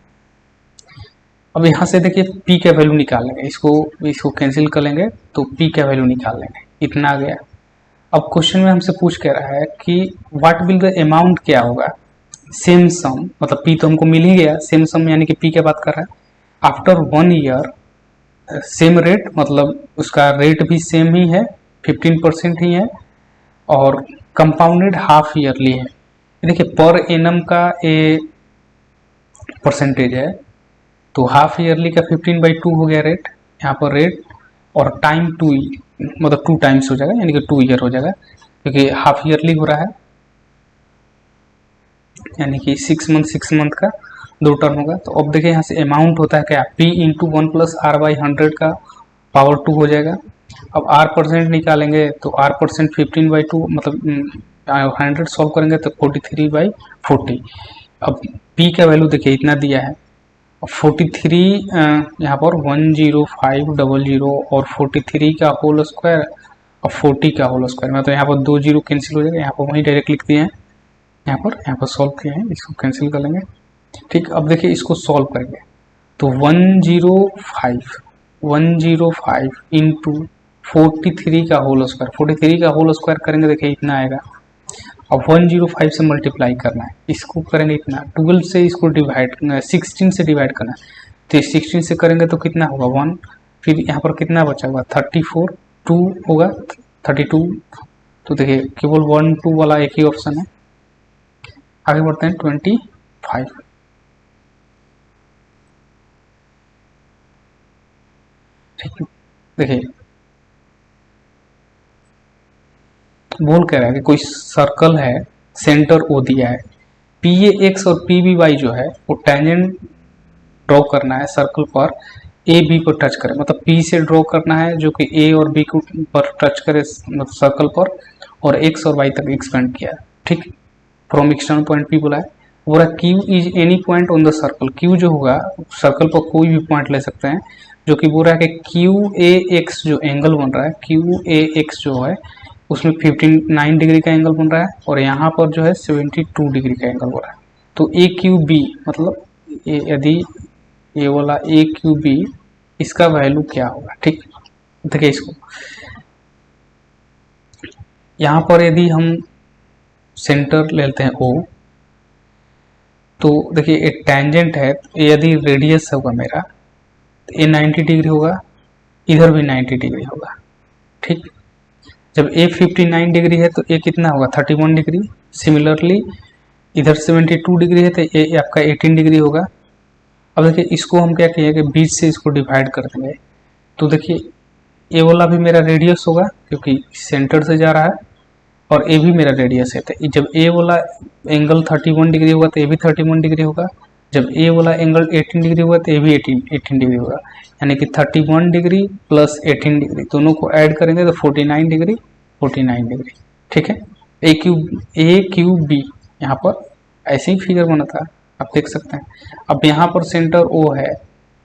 [SPEAKER 1] अब यहाँ से देखिए p का वैल्यू निकाल लेंगे, इसको कैंसिल कर लेंगे तो p का वैल्यू निकाल लेंगे, इतना आ गया। अब क्वेश्चन में हमसे पूछ कह रहा है कि व्हाट विल द अमाउंट क्या होगा, सेम सम, मतलब p तो हमको मिल ही गया, सेम सम यानी कि p की बात कर रहा है। आफ्टर 1 ईयर सेम रेट, मतलब उसका रेट भी सेम ही है, 15% ही है, और कंपाउंडेड हाफ ईयरली है, देखिए पर एनम का ए परसेंटेज है, तो हाफ ईयरली का 15/2 हो गया रेट, यहाँ पर रेट, और टाइम 2 मतलब 2 टाइम्स हो जाएगा, यानी कि 2 ईयर हो जाएगा, क्योंकि हाफ ईयरली हो रहा है, यानी कि 6 मंथ का 2 टर्म होगा। तो अब देखिए यहाँ से अमाउंट होता है क्या, P इंटू 1+R/100 का पावर 2 हो जाएगा। अब R परसेंट निकालेंगे तो R परसेंट 15/2 मतलब 100 सॉल्व करेंगे तो 43/40। अब P का वैल्यू देखिए इतना दिया है, 43 यहाँ पर 10500 और 43 का होल स्क्वायर और 40 का होल स्क्वायर में, तो यहाँ पर 2 जीरो कैंसिल हो जाएगा, यहाँ पर वहीं डायरेक्ट लिख दिए हैं, यहाँ पर सॉल्व किए हैं, इसको कैंसिल कर लेंगे। ठीक, अब देखिए इसको सॉल्व करेंगे तो 105 इंटू 43 का होल स्क्वायर, 43 का होल स्क्वायर करेंगे, देखिए इतना आएगा। अब 105 से मल्टीप्लाई करना है, इसको करेंगे इतना, 12 से इसको डिवाइड, 16 से डिवाइड करना है, तो 16 से करेंगे तो कितना होगा 1, फिर यहाँ पर कितना बचा होगा 34, 2 होगा 32, तो देखिए केवल 1 2 वाला एक ही ऑप्शन है। आगे बढ़ते हैं 25। ठीक है, देखिए बोल कह रहा है कि कोई सर्कल है, सेंटर ओ दिया है, पी ए एक्स और पी बी वाई जो है वो टेंजेंट ड्रॉ करना है सर्कल पर, ए बी को टच करे, मतलब पी से ड्रॉ करना है जो कि ए और बी को पर टच करे मतलब सर्कल पर, और एक्स और वाई तक एक्सपेंड किया है। ठीक, फ्रॉम एक्सटर्नल पॉइंट पी बोला है, बोला Q is any point on the circle, Q जो होगा सर्कल पर कोई भी पॉइंट ले सकते हैं, जो कि बोल रहा है कि क्यू ए एक्स जो एंगल बन रहा है, क्यू ए एक्स जो है उसमें 59 डिग्री का एंगल बन रहा है, और यहाँ पर जो है 72 डिग्री का एंगल बन रहा है। तो ए क्यू बी मतलब यदि ये वाला ए क्यू बी, इसका वैल्यू क्या होगा। ठीक, देखिए इसको यहाँ पर यदि हम सेंटर लेते हैं ओ, तो देखिए एक टेंजेंट है, यदि रेडियस होगा मेरा तो ये 90 डिग्री होगा, इधर भी 90 डिग्री होगा। ठीक, जब ए 59 डिग्री है तो ए कितना होगा 31 डिग्री, सिमिलरली इधर 72 डिग्री है तो ए आपका 18 डिग्री होगा। अब देखिए इसको हम क्या किए कि बीच से इसको डिवाइड कर देंगे, तो देखिए ए वाला भी मेरा रेडियस होगा क्योंकि सेंटर से जा रहा है, और ए भी मेरा रेडियस है, तो जब ए वाला एंगल 31 डिग्री होगा तो ए भी 31 डिग्री होगा, जब ए वाला एंगल 18 डिग्री होगा तो ए भी 18 डिग्री होगा, यानी कि 31 डिग्री प्लस 18 डिग्री दोनों को ऐड करेंगे तो 49 डिग्री 49 डिग्री। ठीक है, ए क्यू बी यहाँ पर ऐसे ही फिगर बना था, आप देख सकते हैं। अब यहाँ पर सेंटर ओ है,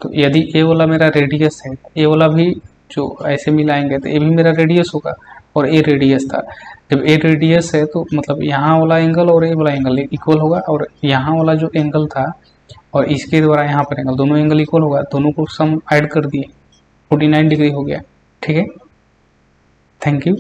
[SPEAKER 1] तो यदि ए वाला मेरा रेडियस है, ए वाला भी जो ऐसे मिलाएंगे तो ए भी मेरा रेडियस होगा, और ए रेडियस था, जब ए रेडियस है तो मतलब यहाँ वाला एंगल और ए वाला एंगल इक्वल होगा, और यहाँ वाला जो एंगल था और इसके द्वारा यहाँ पर एंगल, दोनों एंगल इक्वल होगा, दोनों को सम ऐड कर दिए 49 डिग्री हो गया। ठीक है, थैंक यू।